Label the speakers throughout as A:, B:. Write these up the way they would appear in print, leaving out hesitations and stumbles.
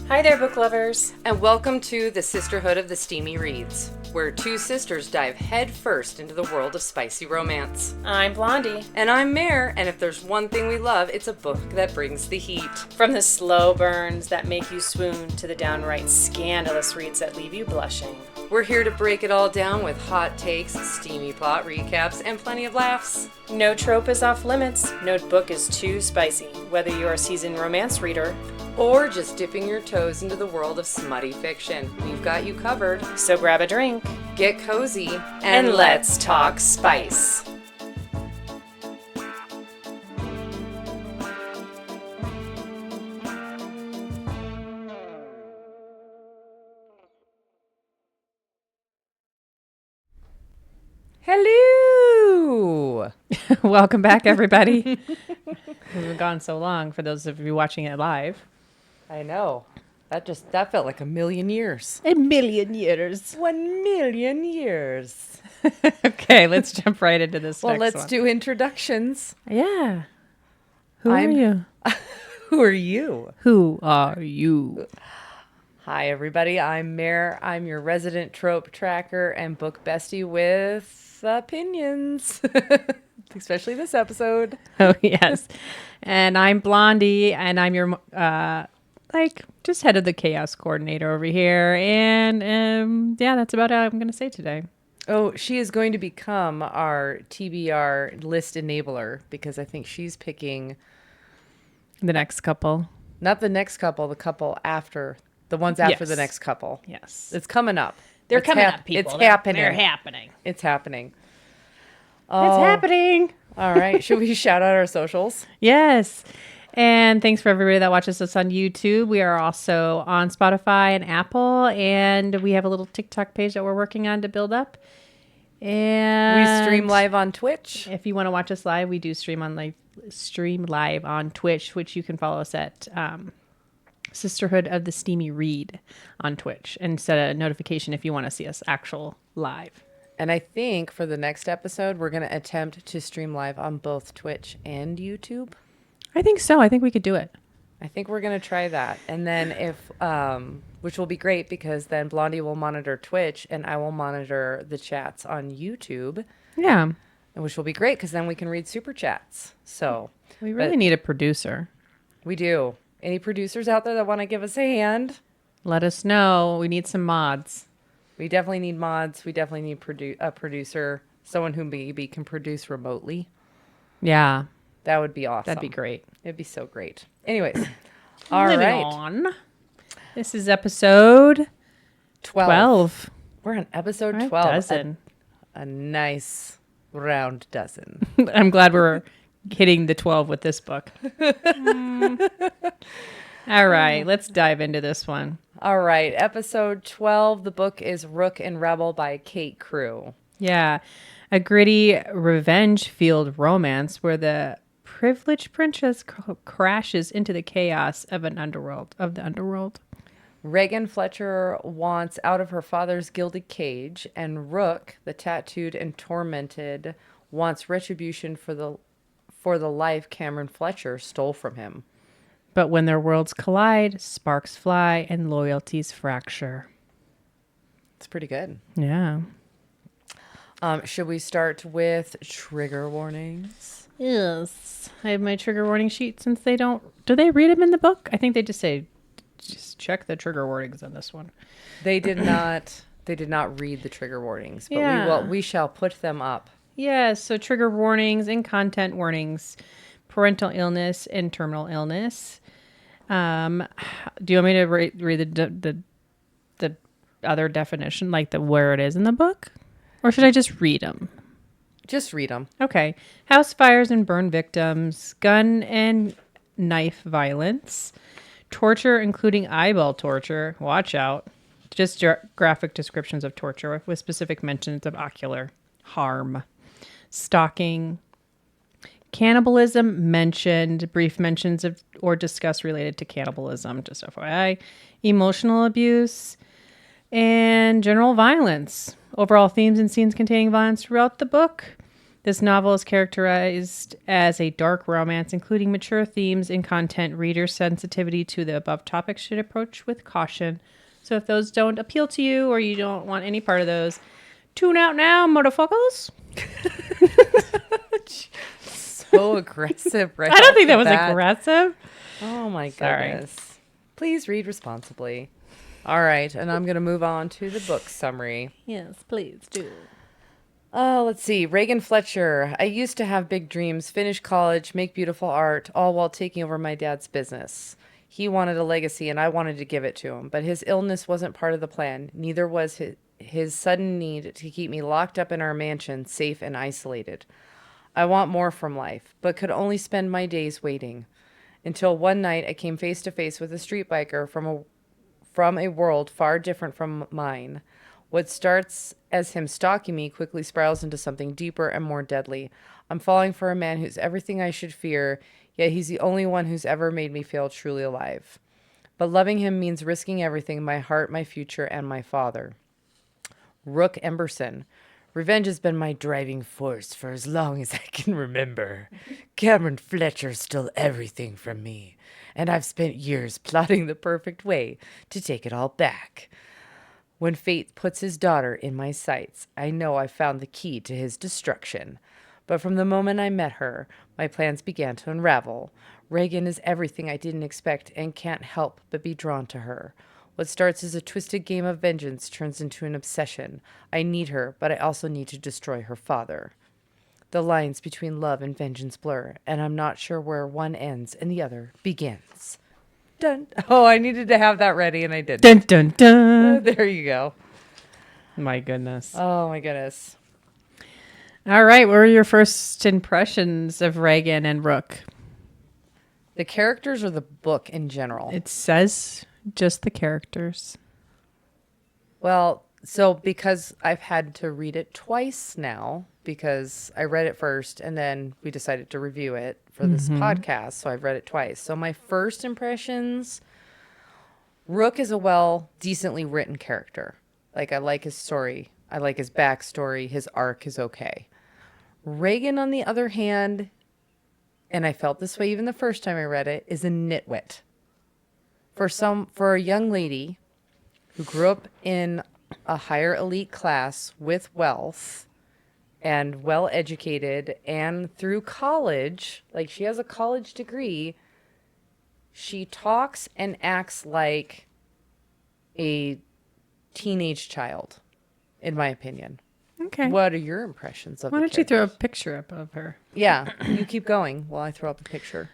A: Hi there, book lovers.
B: And welcome to the Sisterhood of the Steamy Reads, where two sisters dive head first into the world of spicy romance.
A: I'm Blondie.
B: And I'm Mare, and if there's one thing we love, it's a book that brings the heat.
A: From the slow burns that make you swoon to the downright scandalous reads that leave you blushing.
B: We're here to break it all down with hot takes, steamy plot recaps, and plenty of laughs.
A: No trope is off limits. No book is too spicy. Whether you're a seasoned romance reader
B: or just dipping your toes into the world of smutty fiction, we've got you covered.
A: So grab a drink,
B: get cozy,
A: and let's talk spice.
B: Hello!
C: Welcome back, everybody. We've gone so long for those of you watching it live.
B: I know. That felt like a million years.
C: A million years.
B: 1 million years.
C: Okay, let's jump right into this
B: Well,
C: next
B: let's
C: one.
B: do introductions.
C: Yeah. Who are you?
B: Who are you?
C: Who are you?
B: Hi, everybody. I'm Mare. I'm your resident trope tracker and book bestie with opinions. Especially this episode.
C: Oh, yes. And I'm Blondie, and I'm your, just head of the chaos coordinator over here. And, yeah, that's about all I'm going to say today.
B: Oh, she is going to become our TBR list enabler because I think she's picking...
C: The next couple.
B: Not the next couple, the couple after. The ones after the next couple.
C: Yes.
B: It's coming up.
C: They're coming up, people.
B: It's happening.
C: They're happening.
B: It's happening.
C: It's happening.
B: All right. Should we shout out our socials?
C: Yes. And thanks for everybody that watches us on YouTube. We are also on Spotify and Apple. And we have a little TikTok page that we're working on to build up. And
B: we stream live on Twitch.
C: If you want to watch us live, we do stream live on Twitch, which you can follow us at Sisterhood of the Steamy Read on Twitch and set a notification if you want to see us actual live.
B: And I think for the next episode, we're going to attempt to stream live on both Twitch and YouTube.
C: I think so. I think we could do it.
B: I think we're going to try that. And then which will be great because then Blondie will monitor Twitch and I will monitor the chats on YouTube.
C: Yeah.
B: Which will be great because then we can read super chats. So
C: we really need a producer.
B: We do. Any producers out there that want to give us a hand?
C: Let us know. We need some mods.
B: We definitely need mods. We definitely need a producer, someone who maybe can produce remotely.
C: Yeah.
B: That would be awesome.
C: That'd be great.
B: It'd be so great. Anyways. All
C: Moving
B: right.
C: on. This is episode 12.
B: We're on episode 12.
C: Dozen.
B: A nice round dozen.
C: I'm glad we're hitting the 12 with this book. All right, let's dive into this one.
B: All right, episode 12. The book is Rook and Rebel by Kate Crew.
C: Yeah, a gritty revenge-fueled romance where the privileged princess crashes into the chaos of the underworld.
B: Reagan Fletcher wants out of her father's gilded cage, and Rook, the tattooed and tormented, wants retribution for the life Cameron Fletcher stole from him.
C: But when their worlds collide, sparks fly and loyalties fracture.
B: It's pretty good.
C: Yeah.
B: Should we start with trigger warnings?
C: Yes. I have my trigger warning sheet since they don't... Do they read them in the book? I think they just say, just check the trigger warnings on this one.
B: They did not. They did not read the trigger warnings, but we shall put them up.
C: Yes. So trigger warnings and content warnings, parental illness and terminal illness. Do you want me to read the other definition, like where it is in the book, or should I just read them?
B: Just read them.
C: Okay. House fires and burn victims, gun and knife violence, torture, including eyeball torture. Watch out. Just graphic descriptions of torture with specific mentions of ocular harm, stalking, cannibalism mentioned, brief mentions of or discuss related to cannibalism, just FYI, emotional abuse, and general violence. Overall themes and scenes containing violence throughout the book. This novel is characterized as a dark romance, including mature themes and content. Readers' sensitivity to the above topics should approach with caution. So if those don't appeal to you or you don't want any part of those, tune out now, motherfuckers.
B: So aggressive, right?
C: I don't think that was
B: off the bat.
C: aggressive.
B: Oh my
C: Sorry.
B: goodness. Please read responsibly. All right, and I'm going to move on to the book summary.
C: Yes, please do.
B: Let's see. Reagan Fletcher. I used to have big dreams, finish college, make beautiful art, all while taking over my dad's business. He wanted a legacy and I wanted to give it to him, but his illness wasn't part of the plan. Neither was his sudden need to keep me locked up in our mansion, safe and isolated. I want more from life, but could only spend my days waiting. Until one night I came face to face with a street biker from a world far different from mine. What starts as him stalking me quickly spirals into something deeper and more deadly. I'm falling for a man who's everything I should fear, yet he's the only one who's ever made me feel truly alive. But loving him means risking everything, my heart, my future, and my father. Rook Emberson. Revenge has been my driving force for as long as I can remember. Cameron Fletcher stole everything from me, and I've spent years plotting the perfect way to take it all back. When fate puts his daughter in my sights, I know I found the key to his destruction. But from the moment I met her, my plans began to unravel. Reagan is everything I didn't expect and can't help but be drawn to her. What starts as a twisted game of vengeance turns into an obsession. I need her, but I also need to destroy her father. The lines between love and vengeance blur, and I'm not sure where one ends and the other begins. Dun. Oh, I needed to have that ready, and I didn't.
C: Dun, dun, dun.
B: There you go.
C: My goodness.
B: Oh, my goodness.
C: All right. What were your first impressions of Reagan and Rook?
B: The characters or the book in general?
C: It says just the characters.
B: Well, so because I've had to read it twice now, because I read it first and then we decided to review it for this podcast, so I've read it twice. So my first impressions, Rook is a decently written character. Like, I like his story. I like his backstory. His arc is okay. Reagan, on the other hand, and I felt this way even the first time I read it, is a nitwit. For a young lady who grew up in a higher elite class with wealth and well educated and through college, like she has a college degree, she talks and acts like a teenage child, in my opinion.
C: Okay.
B: What are your impressions of
C: Why
B: the
C: don't you throw a
B: characters?
C: picture up of her?
B: Yeah, you keep going while I throw up a picture.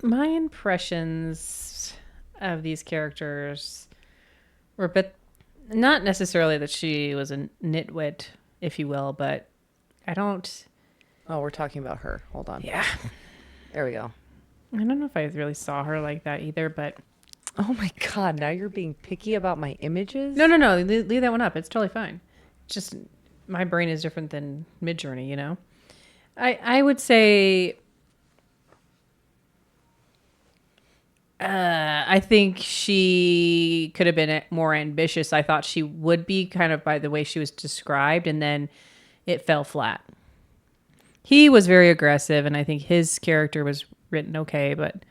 C: My impressions of these characters were a bit, not necessarily that she was a nitwit, if you will, but I don't.
B: Oh, we're talking about her. Hold on.
C: Yeah.
B: There we go.
C: I don't know if I really saw her like that either, but
B: Oh my God, now you're being picky about my images?
C: no. Leave that one up. It's totally fine. Just my brain is different than Midjourney, you know? I would say I think she could have been more ambitious. I thought she would be, kind of by the way she was described, and then it fell flat. He was very aggressive, and I think his character was written okay, but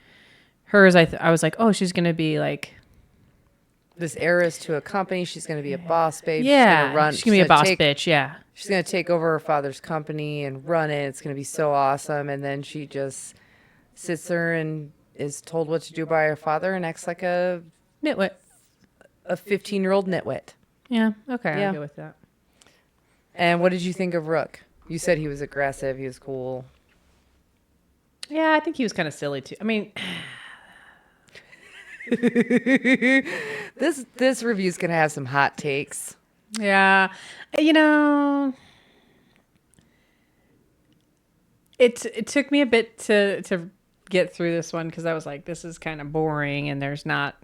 C: hers, I was like, oh, she's going to be like...
B: This heiress to a company. She's going to be a boss babe.
C: Yeah, she's going to be a boss
B: take,
C: bitch, yeah.
B: She's going to take over her father's company and run it. It's going to be so awesome. And then she just sits there and is told what to do by her father and acts like a
C: Nitwit.
B: 15-year-old nitwit.
C: Yeah, okay,
B: Yeah.
C: I'll go with that.
B: And what did you think of Rook? You said he was aggressive. He was cool.
C: Yeah, I think he was kind of silly, too. I mean...
B: This review's going to have some hot takes.
C: Yeah. You know, it took me a bit to get through this one because I was like, this is kind of boring and there's not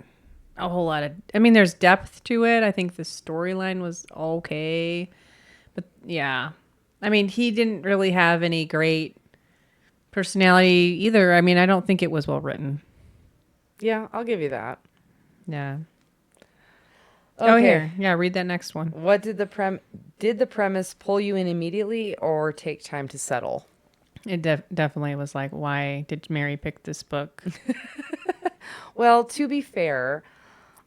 C: a whole lot of, I mean, there's depth to it. I think the storyline was okay. But yeah, I mean, he didn't really have any great personality either. I mean, I don't think it was well written.
B: Yeah, I'll give you that.
C: Yeah. Oh,
B: Okay.
C: here. Yeah, read that next one.
B: What did the premise pull you in immediately or take time to settle?
C: It definitely was like, why did Mary pick this book?
B: Well, to be fair,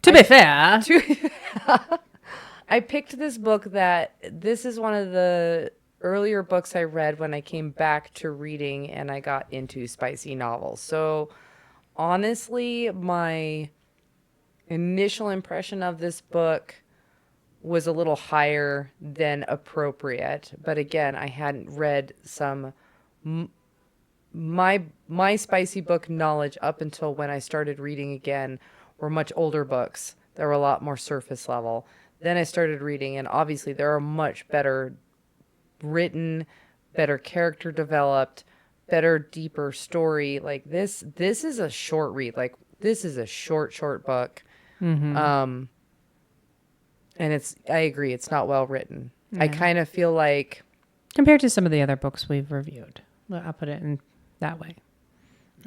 C: To be fair.
B: I picked this book that this is one of the earlier books I read when I came back to reading and I got into spicy novels. So honestly, my initial impression of this book was a little higher than appropriate. But again, I hadn't read some my spicy book knowledge up until when I started reading again were much older books that were a lot more surface level. Then I started reading, and obviously there are much better written, better character developed, better, deeper story. Like this is a short read. Like this is a short book. And I agree, it's not well written. I kind of feel like
C: Compared to some of the other books we've reviewed. Well, I'll put it in that way.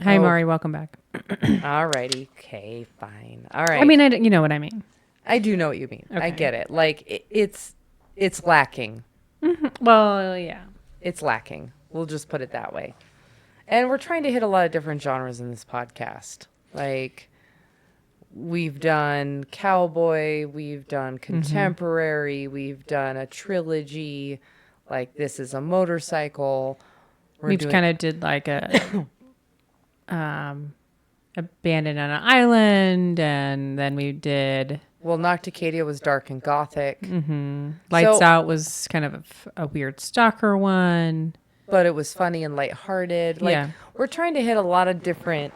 C: Hi, Mari. Welcome back.
B: alrighty, okay, fine. All right.
C: I mean, you know what I mean.
B: I do know what you mean. I
C: Okay.
B: get it. Like it's lacking.
C: Well, yeah.
B: It's lacking. We'll just put it that way. And we're trying to hit a lot of different genres in this podcast. Like we've done cowboy, we've done contemporary, we've done a trilogy. Like this is a motorcycle.
C: We've kind of did like a abandoned on an island, and then we did
B: Well, Nocticadia was dark and gothic.
C: Lights Out was kind of a weird stalker one.
B: But it was funny and lighthearted. Like
C: Yeah.
B: we're trying to hit a lot of different.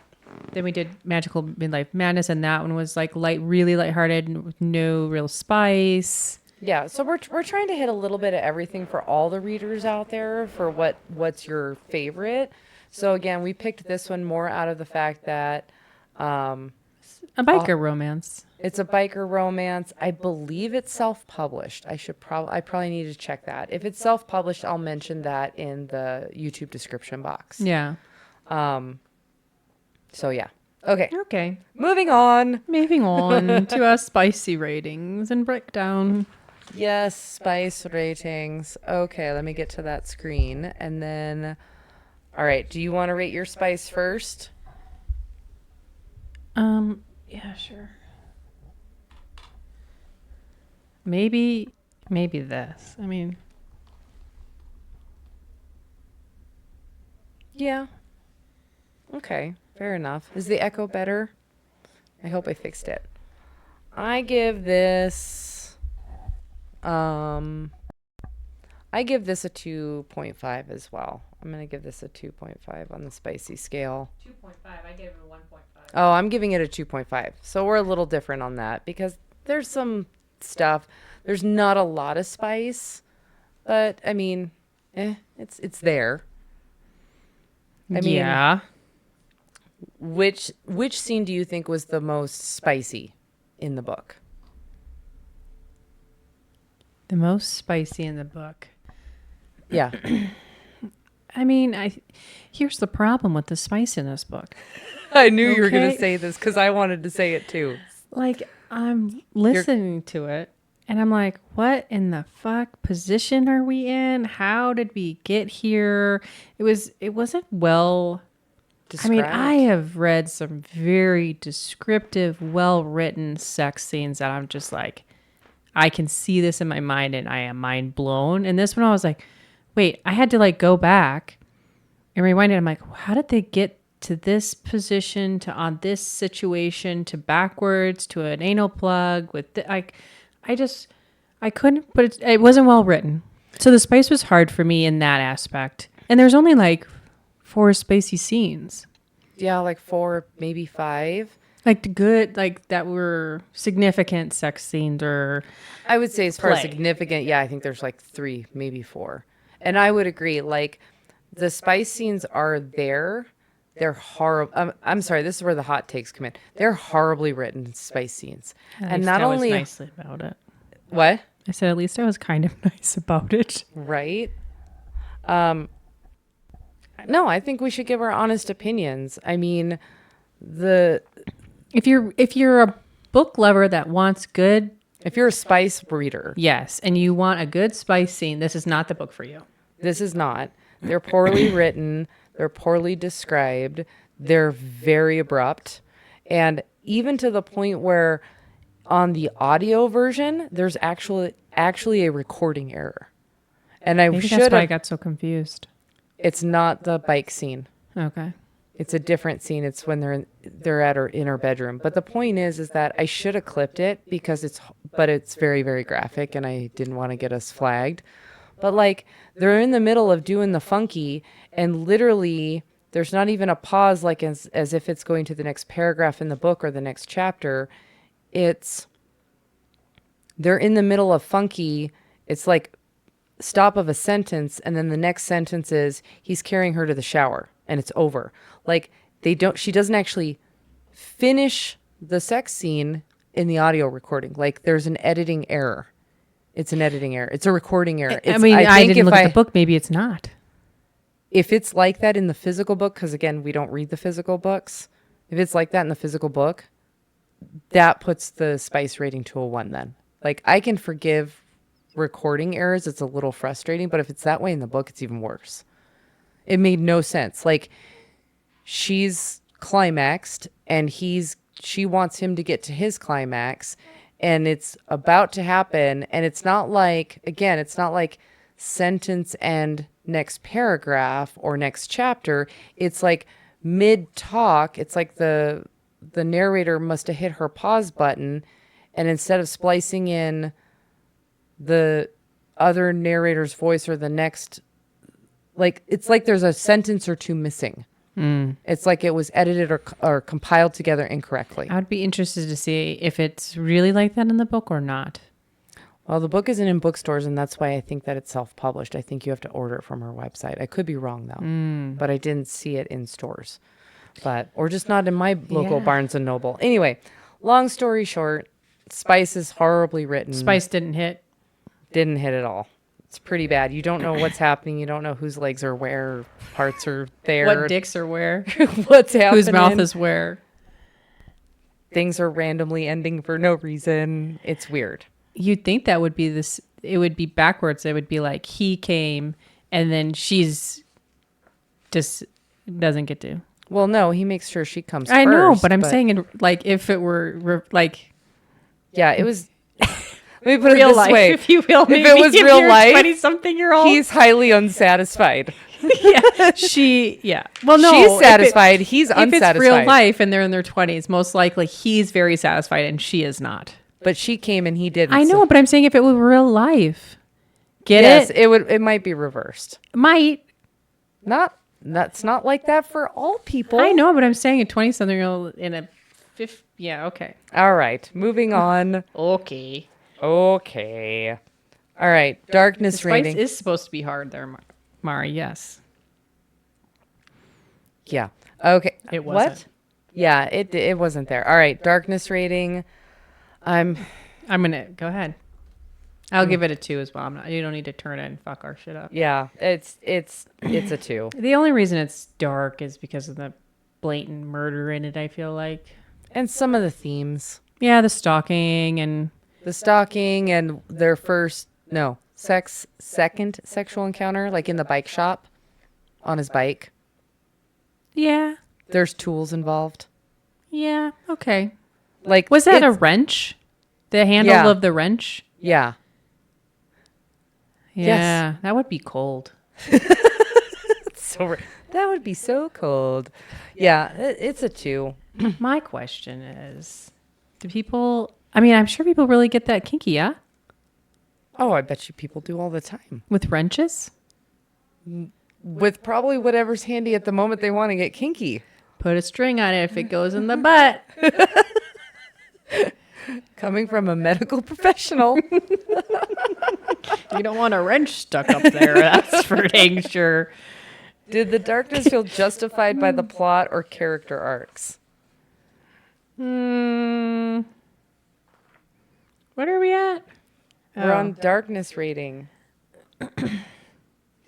C: Then we did Magical Midlife Madness, and that one was like really lighthearted with no real spice.
B: Yeah, so we're trying to hit a little bit of everything for all the readers out there for what's your favorite. So again, we picked this one more out of the fact that
C: A biker romance.
B: it's a biker romance. I believe it's self-published. I probably need to check that. If it's self-published, I'll mention that in the YouTube description box.
C: Yeah.
B: So yeah. Okay.
C: Okay.
B: Moving on.
C: Moving on to our spicy ratings and breakdown.
B: Yes, spice ratings. Okay, let me get to that screen. And then, all right, do you want to rate your spice first?
C: Yeah, sure. Maybe this. I mean,
B: Yeah. Okay, fair enough. Is the echo better? I hope I fixed it. I give this I give this a 2.5 as well. I'm going to give this a 2.5 on the spicy scale.
C: 2.5. I gave it a 1.5.
B: Oh, I'm giving it a 2.5. So we're a little different on that because there's some stuff. There's not a lot of spice, but I mean, it's there. I mean,
C: yeah.
B: which scene do you think was the most spicy in the book?
C: The most spicy in the book.
B: Yeah.
C: I mean, here's the problem with the spice in this book.
B: I knew you were going to
C: Okay.
B: say this because I wanted to say it too.
C: Like, I'm listening to it, and I'm like, what in the fuck position are we in? How did we get here? It wasn't well. I mean, I have read some very descriptive, well-written sex scenes that I'm just like, I can see this in my mind and I am mind blown. And this one I was like, wait, I had to like go back and rewind it. I'm like, how did they get to this position, to on this situation, to backwards, to an anal plug with I couldn't, but it wasn't well written. So the spice was hard for me in that aspect. And there's only like 4 spicy scenes.
B: Yeah, like 4, maybe 5.
C: Like the good, like that were significant sex scenes or
B: I would say as far as
C: Play.
B: significant, yeah, I think there's like 3, maybe 4. And I would agree, like the spice scenes are there. They're horrible. I'm sorry, this is where the hot takes come in. They're horribly written spice scenes. And not
C: I was
B: only
C: nicely about it.
B: what?
C: I said at least I was kind of nice about it.
B: Right? No, I think we should give our honest opinions. I mean,
C: If you're a book lover that wants good
B: If you're a spice reader,
C: Yes, and you want a good spice scene, this is not the book for you.
B: this is not. They're poorly written. They're poorly described. They're very abrupt. And even to the point where on the audio version, there's actually a recording error. And I
C: Maybe
B: should
C: that's why I
B: have.
C: got so confused.
B: It's not the bike scene.
C: Okay.
B: It's a different scene. It's when they're at her in her bedroom. But the point is that I should have clipped it because it's very, very graphic and I didn't want to get us flagged. But like they're in the middle of doing the funky and literally there's not even a pause like as if it's going to the next paragraph in the book or the next chapter. They're in the middle of funky. It's like stop of a sentence and then the next sentence is he's carrying her to the shower and it's over. Like she doesn't actually finish the sex scene in the audio recording. Like there's an editing error. It's an editing error. It's a recording error.
C: I mean, I didn't look at the book. Maybe it's not.
B: If it's like that in the physical book, because again, we don't read the physical books. If it's like that in the physical book, that puts the spice rating to a 1 then. Like I can forgive recording errors. It's a little frustrating, but if it's that way in the book, it's even worse. It made no sense. Like she's climaxed and she wants him to get to his climax and it's about to happen. And it's not like sentence and next paragraph or next chapter. It's like mid talk. It's like the narrator must have hit her pause button. And instead of splicing in the other narrator's voice or the next, like, it's like there's a sentence or two missing. It's like it was edited or compiled together incorrectly.
C: I would be interested to see if it's really like that in the book or not.
B: Well, the book isn't in bookstores, and that's why I think that it's self-published. I think you have to order it from her website. I could be wrong, though, but I didn't see it in stores. Or just not in my local Barnes & Noble. Anyway, long story short, Spice is horribly written.
C: Spice didn't hit.
B: Didn't hit at all. It's pretty bad. You don't know what's happening. You don't know whose legs are where, parts are there.
C: What dicks are where?
B: What's happening.
C: Whose mouth is where.
B: Things are randomly ending for no reason. It's weird.
C: You'd think that would be this. It would be backwards. It would be like he came and then she's just doesn't get to.
B: Well, no, he makes sure she comes
C: I
B: first.
C: know, but I'm saying like if it were like.
B: Yeah, it was. Let me put
C: real
B: it this
C: life,
B: way.
C: if you will.
B: If it was real life,
C: 20-something-year-old.
B: He's highly unsatisfied.
C: Yeah. Well, no.
B: She's satisfied. He's
C: if
B: unsatisfied.
C: If it's real life and they're in their 20s, most likely he's very satisfied and she is not.
B: But she came and he didn't.
C: I know, but I'm saying if it was real life. Get
B: yes,
C: it?
B: It might be reversed.
C: Might.
B: That's not like that for all people.
C: I know, but I'm saying a 20-something-year-old in a 50. Yeah, okay.
B: All right. Moving on.
C: Okay.
B: All right. Darkness
C: Spice
B: rating.
C: is supposed to be hard there, Mari. Yes.
B: Yeah. Okay.
C: It wasn't.
B: What? Yeah, it wasn't there. All right. Darkness rating. I'm
C: gonna go ahead. I'll give it a 2 as well. You don't need to turn it and fuck our shit up.
B: Yeah, it's a 2.
C: The only reason it's dark is because of the blatant murder in it, I feel like.
B: And some of the themes.
C: Yeah, the stalking and
B: their second sexual encounter, like in the bike shop on his bike.
C: Yeah.
B: There's tools involved.
C: Yeah, okay.
B: Like,
C: was that a wrench? The handle of the wrench?
B: Yeah.
C: Yeah,
B: Yes.
C: that would be cold.
B: That would be so cold. Yeah, it's a 2.
C: My question is, do people, I mean, I'm sure people really get that kinky, yeah?
B: Oh, I bet you people do all the time.
C: With wrenches?
B: With probably whatever's handy at the moment they want to get kinky.
C: Put a string on it if it goes in the butt.
B: Coming from a medical professional.
C: You don't want a wrench stuck up there, that's for dang sure.
B: Did the darkness feel justified by the plot or character arcs?
C: What are we at?
B: We're on darkness rating.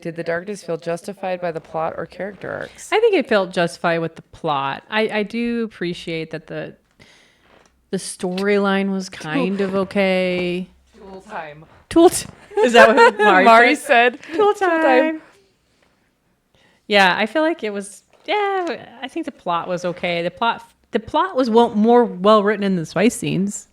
B: Did the darkness feel justified by the plot or character arcs?
C: I think it felt justified with the plot. I do appreciate that The storyline was kind of okay.
B: Tool time.
C: Is that what
B: Mari said?
C: Tool time. Yeah, I feel like it was. Yeah, I think the plot was okay. The plot was more well written in the spice scenes.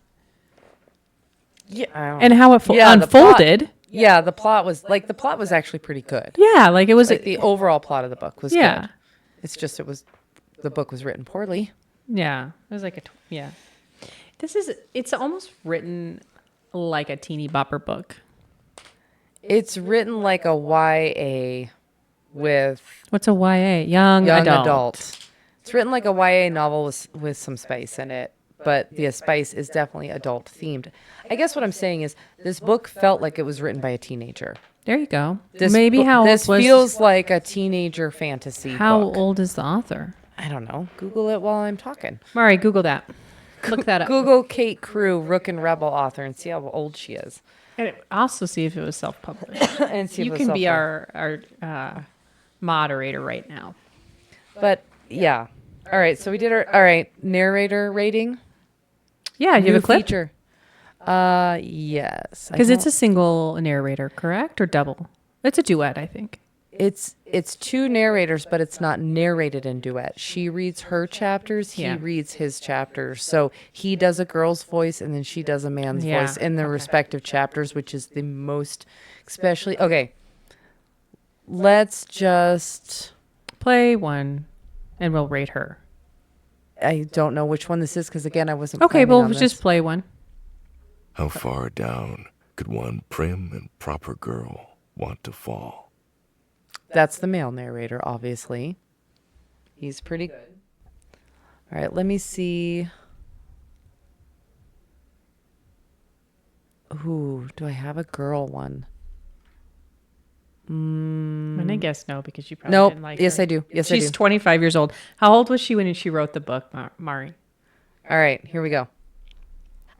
B: Yeah,
C: and how it unfolded.
B: The plot was actually pretty good.
C: Yeah, like it was
B: like the overall plot of the book was
C: yeah.
B: good. It's just the book was written poorly.
C: Yeah, it was like it's almost written like a teeny bopper book.
B: It's written like a YA with
C: what's a YA? Young adult.
B: It's written like a YA novel with some spice in it, but the spice is definitely adult themed. I guess what I'm saying is this book felt like it was written by a teenager.
C: There you go.
B: This feels like a teenager fantasy
C: How
B: book.
C: old is the author?
B: I don't know. Google it while I'm talking.
C: Mari, Google that. Look that up.
B: Google Kate Crew, Rook and Rebel author, and see how old she is.
C: And also see if it was self-published.
B: And see if
C: you
B: it was
C: can be
B: self-published.
C: our moderator right now.
B: But yeah. All right. So we did our narrator rating.
C: Yeah, you have a clip?
B: Feature. Yes.
C: Because it's a single narrator, correct? Or double? It's a duet, I think.
B: It's two narrators, but it's not narrated in duet. She reads her chapters, he reads his chapters. So he does a girl's voice and then she does a man's voice in their respective chapters, which is the most especially okay. Let's just
C: play one and we'll rate her.
B: I don't know which one this is because again I wasn't
C: okay, well just play one.
D: How far down could one prim and proper girl want to fall?
B: That's the male narrator, obviously. He's pretty good. All right, let me see. Ooh, do I have a girl one?
C: I'm going to guess no, because you probably didn't like her.
B: Yes, I do. Yes, I do.
C: She's 25 years old. How old was she when she wrote the book, Mari?
B: All right, here we go.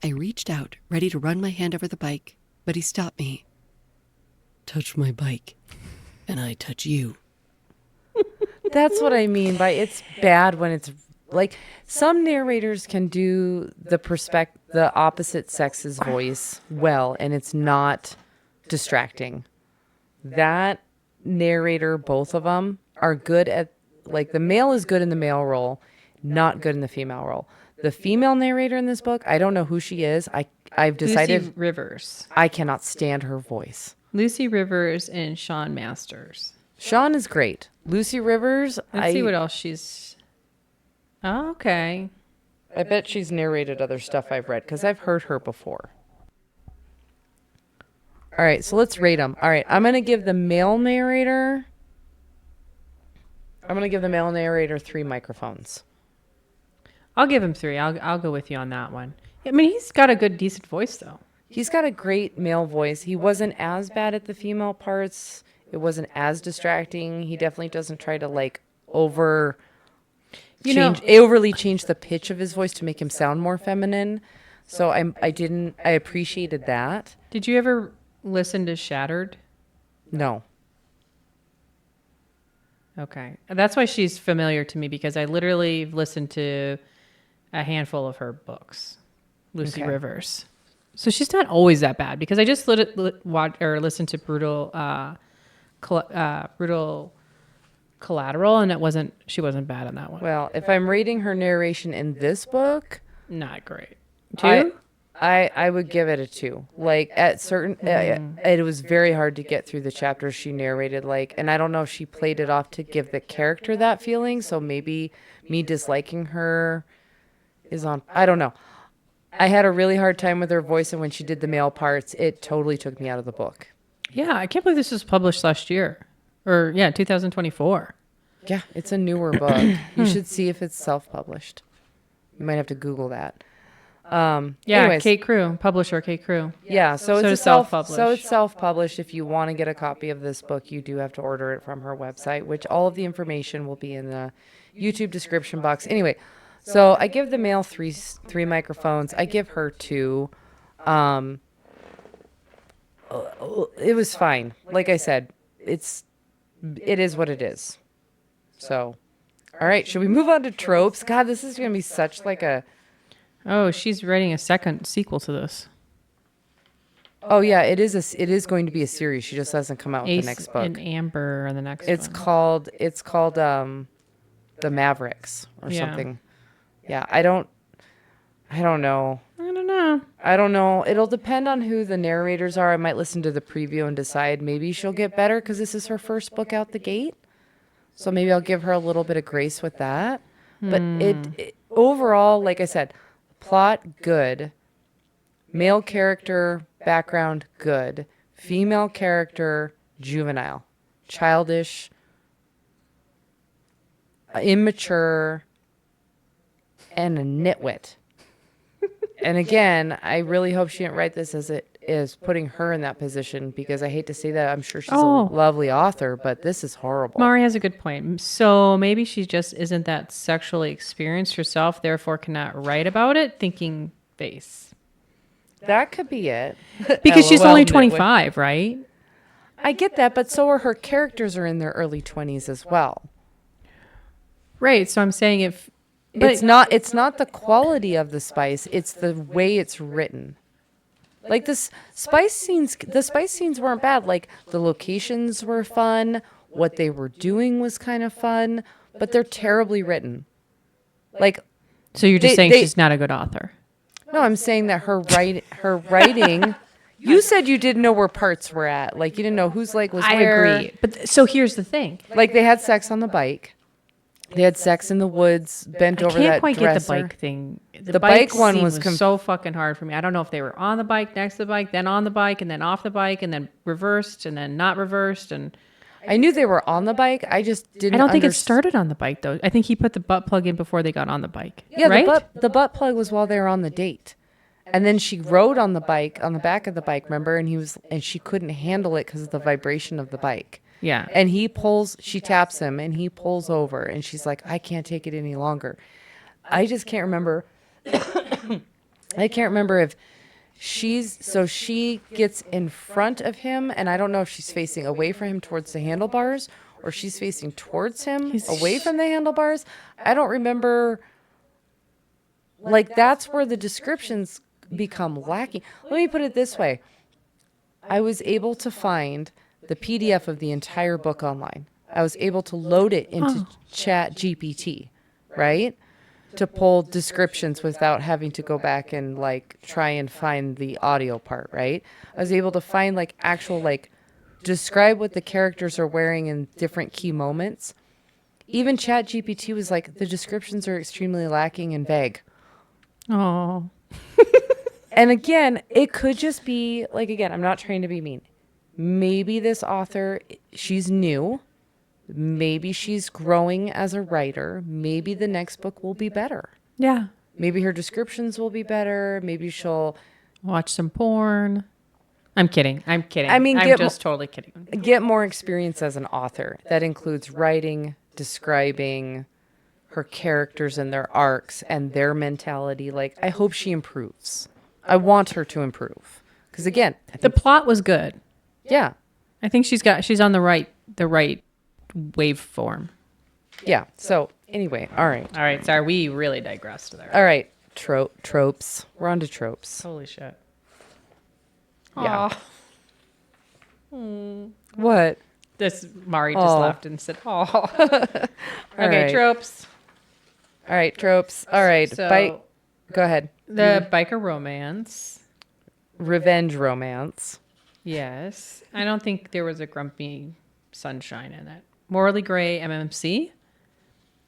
E: I reached out, ready to run my hand over the bike, but he stopped me. Touch my bike, and I touch you.
B: That's what I mean by it's bad when it's like some narrators can do the opposite sex's voice well, and it's not distracting. That narrator, both of them, are good at, like, the male is good in the male role, not good in the female role. The female narrator in this book, I don't know who she is. I've decided
C: Lucy Rivers.
B: I cannot stand her voice.
C: Lucy Rivers and Sean Masters.
B: Sean is great. Lucy Rivers.
C: Let's see what else she's. Oh, okay.
B: I bet she's narrated other stuff I've read because I've heard her before. All right, so let's rate them. All right, I'm going to give the male narrator 3 microphones.
C: I'll give him 3. I'll go with you on that one. I mean, he's got a good, decent voice, though.
B: He's got a great male voice. He wasn't as bad at the female parts. It wasn't as distracting. He definitely doesn't try to, like, overly change the pitch of his voice to make him sound more feminine. So I appreciated that.
C: Did you ever listen to Shattered?
B: No.
C: Okay. That's why she's familiar to me, because I literally listened to a handful of her books. Lucy Rivers. So she's not always that bad, because I just listened to Brutal Collateral, and she wasn't bad on that one.
B: Well, if I'm rating her narration in this book,
C: not great. 2?
B: I would give it a 2. Like at certain, it was very hard to get through the chapters she narrated. Like, and I don't know if she played it off to give the character that feeling. So maybe me disliking her is on. I don't know. I had a really hard time with her voice, and when she did the male parts, it totally took me out of the book.
C: Yeah, I can't believe this was published last year, or 2024.
B: Yeah, it's a newer book. You should see if it's self-published. You might have to Google that. Anyways.
C: Kate Crew, publisher Kate Crew.
B: Yeah, so
C: it's self-published.
B: So it's self-published. If you want to get a copy of this book, you do have to order it from her website, which all of the information will be in the YouTube description box. Anyway, so I give the male three microphones. I give her 2. It was fine. Like I said, it is what it is. So, all right, should we move on to tropes? God, this is going to be such like a
C: Oh, she's writing a second sequel to this.
B: Oh yeah, it is going to be a series. She just hasn't come out with
C: Ace
B: the next book.
C: and Amber are the next
B: It's
C: one.
B: called the Mavericks or
C: Yeah.
B: something. Yeah, I don't know.
C: I don't know.
B: It'll depend on who the narrators are. I might listen to the preview and decide maybe she'll get better because this is her first book out the gate. So maybe I'll give her a little bit of grace with that. But it overall, like I said, plot good. Male character background good. Female character juvenile. Childish. Immature. And a nitwit. And again, I really hope she didn't write this as it is putting her in that position because I hate to say that. I'm sure she's a lovely author, but this is horrible.
C: Mari has a good point. So maybe she just isn't that sexually experienced herself, therefore cannot write about it, thinking face.
B: That could be it.
C: Because she's
B: LOL,
C: only
B: nitwit.
C: 25, right?
B: I get that, but so are her characters are in their early 20s as well.
C: Right. So I'm saying if...
B: It's not the quality of the spice, it's the way it's written. Like the spice scenes weren't bad. Like the locations were fun, what they were doing was kind of fun, but they're terribly written. Like
C: So you're just saying she's not a good author.
B: no, I'm saying that her writing you said you didn't know where parts were at. Like you didn't know whose leg was where.
C: I agree. But so here's the thing.
B: Like they had sex on the bike. They had sex in the woods, bent over that
C: I can't quite get the
B: dresser.
C: bike thing.
B: The bike one
C: scene
B: was
C: so fucking hard for me. I don't know if they were on the bike, next to the bike, then on the bike, and then off the bike, and then reversed, and then not reversed. And
B: I knew they were on the bike. I just didn't.
C: I don't think it started on the bike though. I think he put the butt plug in before they got on the bike.
B: Yeah,
C: right?
B: the butt plug was while they were on the date, and then she rode on the bike on the back of the bike. Remember, and she couldn't handle it because of the vibration of the bike.
C: Yeah.
B: And she taps him, and he pulls over, and she's like, I can't take it any longer. I just can't remember. I can't remember if she gets in front of him, and I don't know if she's facing away from him towards the handlebars, or she's facing towards him away from the handlebars. I don't remember. Like, that's where the descriptions become lacking. Let me put it this way. I was able to find the PDF of the entire book online. I was able to load it into Chat GPT, right? To pull descriptions without having to go back and like try and find the audio part, right? I was able to find like actual like describe what the characters are wearing in different key moments. Even Chat GPT was like, the descriptions are extremely lacking and vague.
C: Oh.
B: And again, it could just be like, again, I'm not trying to be mean. Maybe this author, she's new. Maybe she's growing as a writer. Maybe the next book will be better.
C: Yeah.
B: Maybe her descriptions will be better. Maybe she'll
C: Watch some porn. I'm kidding. I
B: mean,
C: I'm just totally kidding.
B: get more experience as an author. That includes writing, describing her characters and their arcs and their mentality. Like, I hope she improves. I want her to improve. Because again,
C: The plot was good.
B: yeah.
C: I think she's on the right waveform.
B: Yeah. So anyway, all right.
C: All right, sorry, we really digressed there.
B: All right. Tropes. We're on to tropes.
C: Holy shit.
B: Yeah.
C: Aw.
B: What?
C: This Mari just
B: Aw.
C: laughed and said, "Oh."
B: All
C: Okay,
B: right.
C: tropes.
B: All right. Tropes. All right.
C: So
B: Go ahead.
C: the biker romance.
B: Revenge romance.
C: Yes, I don't think there was a grumpy sunshine in it. Morally gray MMC.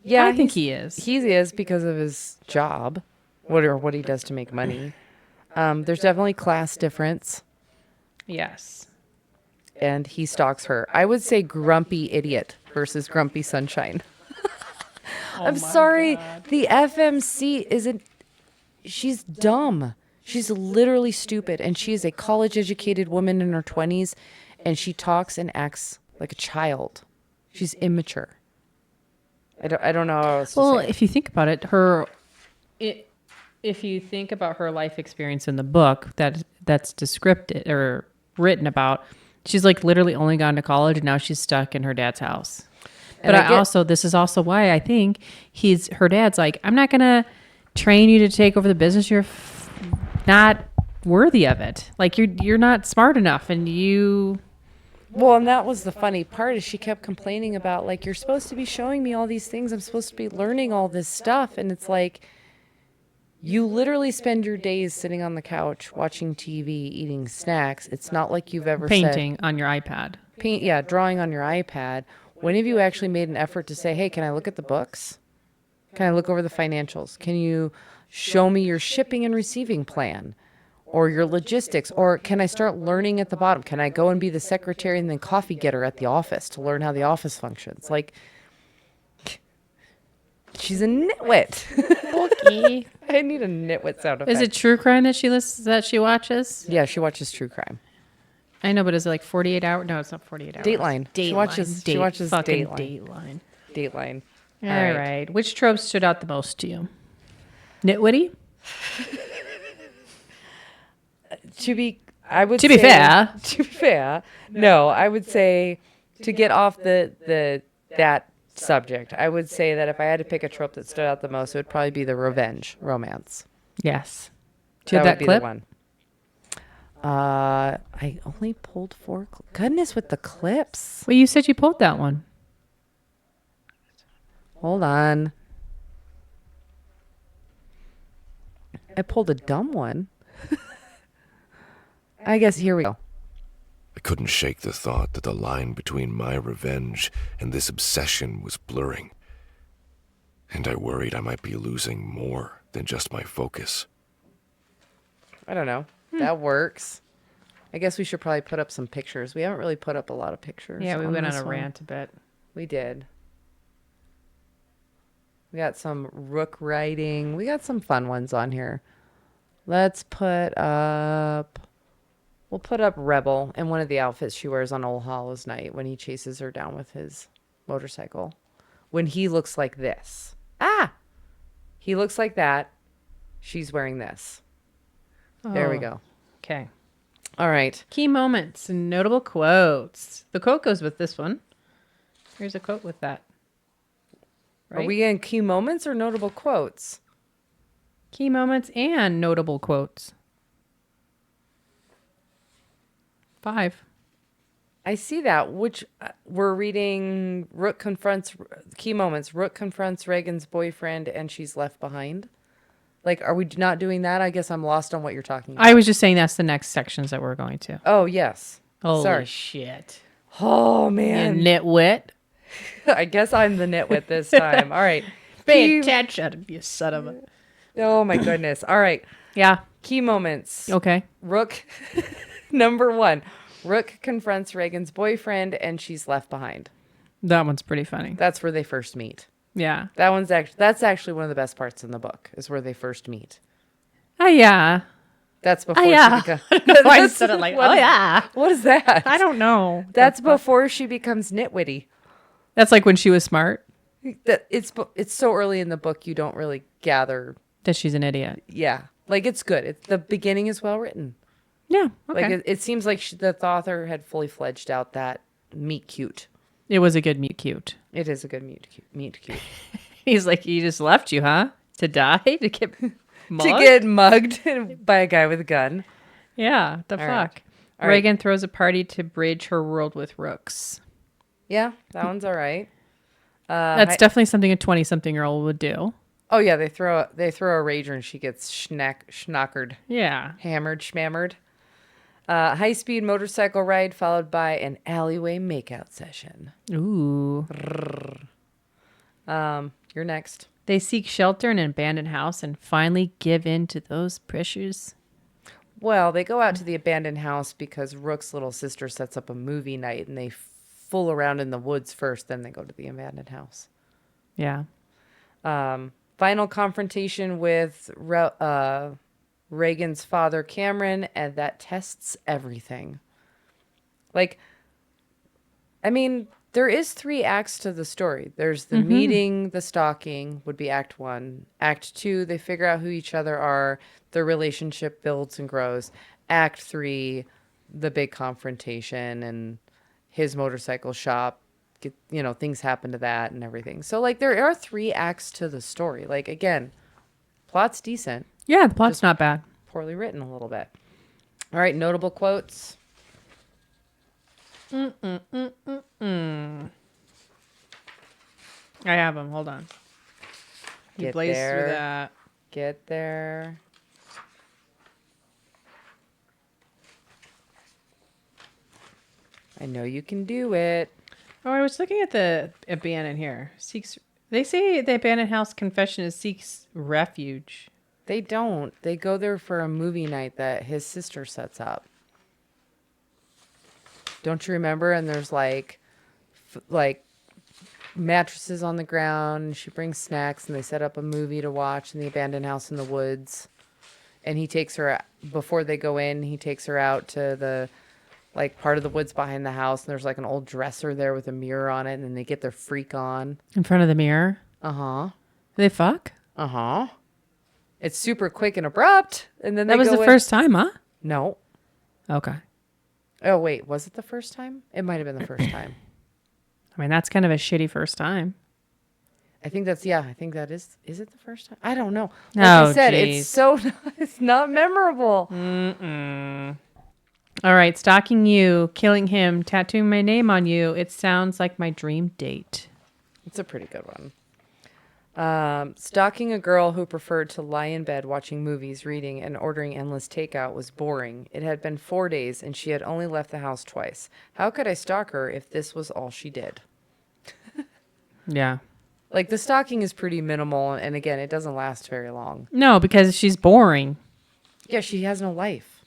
B: Yeah,
C: I think he is.
B: He is because of his job, what he does to make money. There's definitely class difference,
C: Yes.
B: and he stalks her. I would say grumpy idiot versus grumpy sunshine. I'm sorry, the FMC isn't. She's dumb. She's literally stupid, and she is a college-educated woman in her 20s, and she talks and acts like a child. She's immature. I don't know how else to
C: Well,
B: say it.
C: if you think about it, if you think about her life experience in the book that's descripted or written about, she's like literally only gone to college and now she's stuck in her dad's house.
B: And
C: But this is also why I think her dad's like, I'm not gonna train you to take over the business, you're not worthy of it. Like you're not smart enough, and you.
B: Well, and that was the funny part is she kept complaining about like, you're supposed to be showing me all these things. I'm supposed to be learning all this stuff. And it's like, you literally spend your days sitting on the couch, watching TV, eating snacks. It's not like you've ever
C: Painting on your iPad.
B: drawing on your iPad. When have you actually made an effort to say, hey, can I look at the books? Can I look over the financials? Can you show me your shipping and receiving plan? Or your logistics, or can I start learning at the bottom? Can I go and be the secretary and then coffee getter at the office to learn how the office functions? Like, she's a nitwit.
C: Okay.
B: I need a nitwit sound effect.
C: Is it true crime that she watches?
B: Yeah, she watches true crime.
C: I know, but is it like 48 hours? No, it's not 48 hours.
B: Dateline. She watches
C: fucking
B: Dateline.
C: Dateline.
B: Dateline.
C: All right. Which trope stood out the most to you? Nitwitty?
B: To be fair, no, I would say to get off that subject, I would say that if I had to pick a trope that stood out the most, it would probably be the revenge romance.
C: Yes. Do you have that clip?
B: Would be the one. I only pulled 4. Goodness, with the clips.
C: Well, you said you pulled that one.
B: Hold on. I pulled a dumb one. I guess here we go.
D: I couldn't shake the thought that the line between my revenge and this obsession was blurring. And I worried I might be losing more than just my focus.
B: I don't know. That works. I guess we should probably put up some pictures. We haven't really put up a lot of pictures.
C: Yeah, we went on
B: this
C: a
B: one.
C: rant a bit.
B: We did. We got some Rook writing. We got some fun ones on here. Let's put up... We'll put up Rebel in one of the outfits she wears on Old Hallows Night when he chases her down with his motorcycle. When he looks like this. He looks like that. She's wearing this. There we go.
C: Okay.
B: All right.
C: Key moments and notable quotes. The quote goes with this one. Here's a quote with that.
B: Are we in key moments or notable quotes?
C: Key moments and notable quotes. 5.
B: I see that, which we're reading Rook confronts key moments. Rook confronts Reagan's boyfriend and she's left behind. Like, are we not doing that? I guess I'm lost on what you're talking about.
C: I was just saying that's the next sections that we're going to.
B: Oh, yes.
C: Holy
B: Sorry.
C: Shit.
B: Oh,
C: You
B: man.
C: nitwit.
B: I guess I'm the nitwit this time. All right.
C: Pay attention, you son of a...
B: Oh, my goodness. All right.
C: Yeah.
B: Key moments.
C: Okay.
B: Rook, number 1. Rook confronts Reagan's boyfriend and she's left behind.
C: That one's pretty funny.
B: That's where they first meet.
C: Yeah.
B: That's actually one of the best parts in the book is where they first meet.
C: Oh, yeah.
B: That's before
C: yeah.
B: she becomes...
C: I said it like, oh, yeah.
B: What is that?
C: I don't know.
B: That's before she becomes nitwitty.
C: That's like when she was smart.
B: It's so early in the book you don't really gather.
C: That she's an idiot.
B: Yeah. Like, it's good. The beginning is well written.
C: Yeah. Okay.
B: Like, it seems like the author had fully fledged out that meet cute.
C: It was a good meet cute.
B: It is a good meet cute.
C: He's like, he just left you, huh? To die? To get mugged?
B: To get mugged by a guy with a gun.
C: Yeah. The
B: All
C: fuck.
B: right. All
C: Reagan throws a party to bridge her world with Rooks.
B: Yeah, that one's all right.
C: That's definitely something a 20-something-year-old would do.
B: Oh yeah, they throw a rager and she gets schnockered.
C: Yeah.
B: Hammered, schmammered. High-speed motorcycle ride followed by an alleyway makeout session.
C: Ooh.
B: You're next.
C: They seek shelter in an abandoned house and finally give in to those pressures.
B: Well, they go out to the abandoned house because Rook's little sister sets up a movie night and they fool around in the woods first, then they go to the abandoned house.
C: Yeah.
B: Final confrontation with Reagan's father, Cameron, and that tests everything. Like, I mean, there is 3 acts to the story. There's the meeting, the stalking would be act 1. Act 2, they figure out who each other are. Their relationship builds and grows. Act 3, the big confrontation and his motorcycle shop. Things happen to that and everything. So, like, there are 3 acts to the story. Like, again, Plot's decent.
C: Yeah, the plot's not bad.
B: Poorly written a little bit. All right, notable quotes.
C: I have them. Hold on. You
B: Get
C: blazed
B: there.
C: through that.
B: Get there. I know you can do it.
C: Oh, I was looking at the abandoned here. They say the abandoned house confession is seeks refuge.
B: They don't. They go there for a movie night that his sister sets up. Don't you remember? And there's like mattresses on the ground. And she brings snacks, and they set up a movie to watch in the abandoned house in the woods. And he takes her before they go in. He takes her out to the part of the woods behind the house, and there's like an old dresser there with a mirror on it, and then they get their freak on.
C: In front of the mirror?
B: Uh-huh.
C: They fuck?
B: Uh-huh. It's super quick and abrupt, and then
C: That was the first time, huh?
B: No.
C: Okay.
B: Oh, wait, was it the first time? It might have been the first time.
C: I mean, that's kind of a shitty first time.
B: I think that is it the first time? I don't know. Like
C: Oh,
B: I said,
C: geez.
B: it's not memorable.
C: All right, stalking you, killing him, tattooing my name on you. It sounds like my dream date.
B: It's a pretty good one. Stalking a girl who preferred to lie in bed watching movies, reading, and ordering endless takeout was boring. It had been 4 days, and she had only left the house twice. How could I stalk her if this was all she did?
C: Yeah.
B: Like, the stalking is pretty minimal, and again, it doesn't last very long.
C: No, because she's boring.
B: Yeah, she has no life.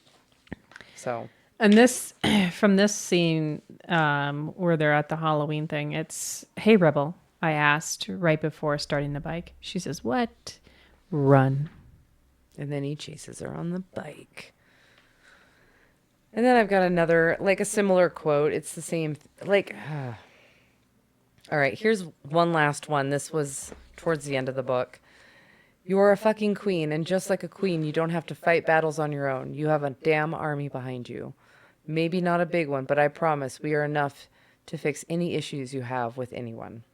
B: So...
C: And this, from this scene where they're at the Halloween thing, it's, "Hey, Rebel," I asked right before starting the bike. She says, "What?" "Run."
B: And then he chases her on the bike. And then I've got another, a similar quote. It's the same, all right, here's one last one. This was towards the end of the book. "You are a fucking queen, and just like a queen, you don't have to fight battles on your own. You have a damn army behind you. Maybe not a big one, but I promise we are enough to fix any issues you have with anyone."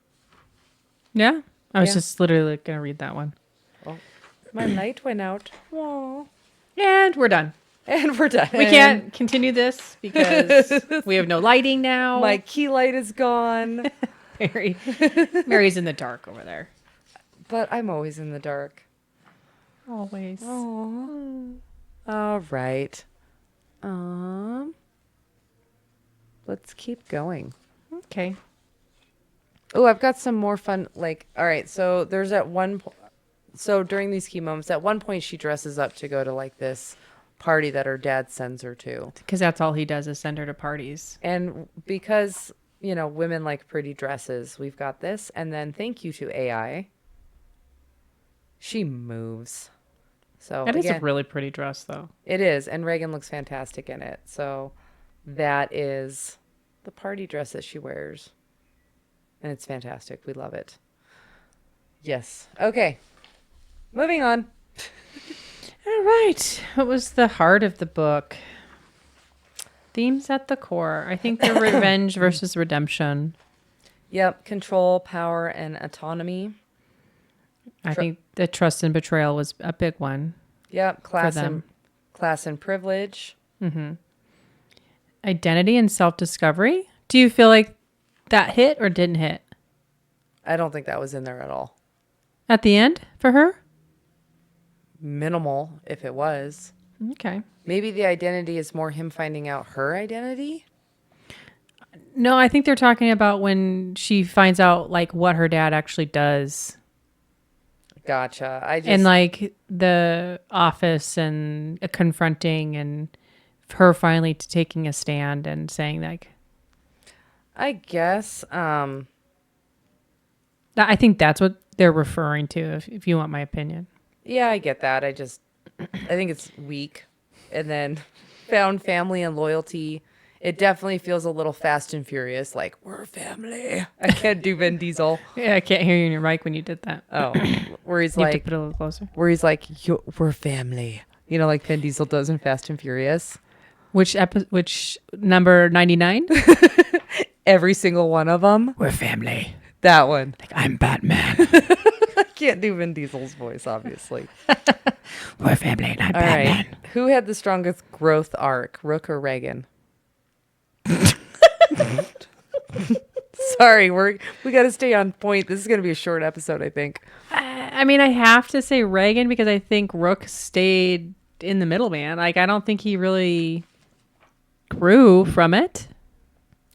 C: Yeah. I was
B: Yeah.
C: just literally going to read that one.
B: Oh, my light went out. Aww.
C: And we're done.
B: And we're done.
C: We can't continue this because we have no lighting now.
B: My key light is gone.
C: Mary's in the dark over there.
B: But I'm always in the dark.
C: Always.
B: Aww. All right. Let's keep going.
C: Okay.
B: Oh, I've got some more fun. All right. So there's so during these key moments, at one point she dresses up to go to this party that her dad sends her to.
C: Because that's all he does is send her to parties.
B: And because, women like pretty dresses, we've got this. And then thank you to AI. She moves. So
C: That is
B: again,
C: a really pretty dress, though.
B: it is. And Reagan looks fantastic in it. So that is the party dress that she wears. And it's fantastic. We love it. Yes. Okay. Moving on.
C: All right. What was the heart of the book? Themes at the core. I think they're revenge versus redemption.
B: Yep. Control, power, and autonomy.
C: I think the trust and betrayal was a big one.
B: Yep.
C: For them.
B: Class and privilege.
C: Identity and self-discovery. Do you feel like that hit or didn't hit?
B: I don't think that was in there at all.
C: At the end for her?
B: Minimal, if it was.
C: Okay.
B: Maybe the identity is more him finding out her identity.
C: No, I think they're talking about when she finds out what her dad actually does.
B: Gotcha.
C: And the office and confronting and her finally taking a stand and saying
B: I guess.
C: I think that's what they're referring to, if you want my opinion.
B: Yeah, I get that. I think it's weak. And then found family and loyalty. It definitely feels a little Fast and Furious, we're family. I can't do Vin Diesel.
C: Yeah, I can't hear you in your mic when you did that.
B: Oh, where he's
C: You have to put it a little closer.
B: we're family. Like Vin Diesel does in Fast and Furious.
C: Which number 99?
B: Every single one of them.
C: We're family.
B: That one.
C: I'm Batman.
B: I Can't do Vin Diesel's voice, obviously.
C: We're family, not
B: All right. Who had the strongest growth arc, Rook or Reagan? Sorry, we got to stay on point. This is going to be a short episode, I think.
C: I mean, I have to say Reagan because I think Rook stayed in the middle, man. Like, I don't think he really grew from it.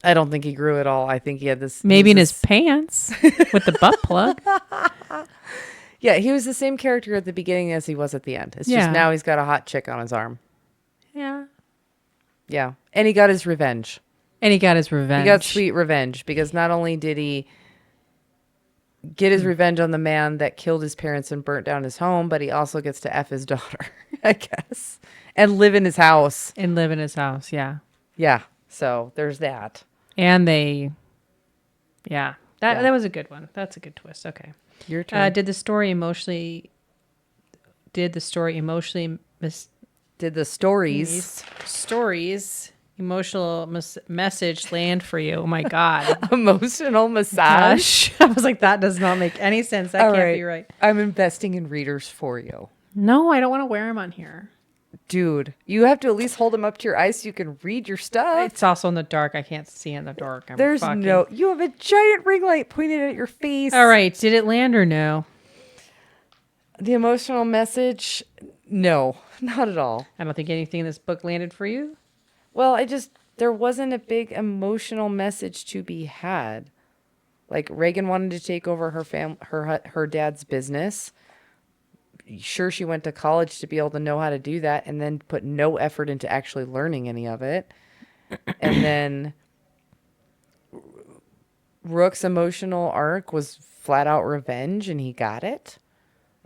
B: I don't think he grew at all. I think he had this.
C: Maybe in his pants with the butt plug.
B: Yeah, he was the same character at the beginning as he was at the end. It's
C: Yeah.
B: just now he's got a hot chick on his arm.
C: Yeah.
B: Yeah. And he got his revenge.
C: And he got his revenge.
B: He got sweet revenge because not only did he get his revenge on the man that killed his parents and burnt down his home, but he also gets to F his daughter, I guess, and live in his house.
C: And live in his house, yeah.
B: Yeah. So there's that.
C: And they, that was a good one. That's a good twist. Okay.
B: Your turn.
C: Did the story emotionally
B: Did the stories
C: emotional message land for you? Oh my God.
B: emotional massage?
C: Gosh. I was like, that does not make any sense. That
B: All
C: can't be right.
B: I'm investing in readers for you.
C: No, I don't want to wear them on here.
B: Dude, you have to at least hold them up to your eyes so you can read your stuff.
C: It's also in the dark. I can't see in the dark. You
B: have a giant ring light pointed at your face.
C: All right. Did it land or no?
B: The emotional message? No, not at all.
C: I don't think anything in this book landed for you.
B: Well, there wasn't a big emotional message to be had. Like Reagan wanted to take over her dad's business. Sure, she went to college to be able to know how to do that and then put no effort into actually learning any of it. And then Rook's emotional arc was flat out revenge, and he got it.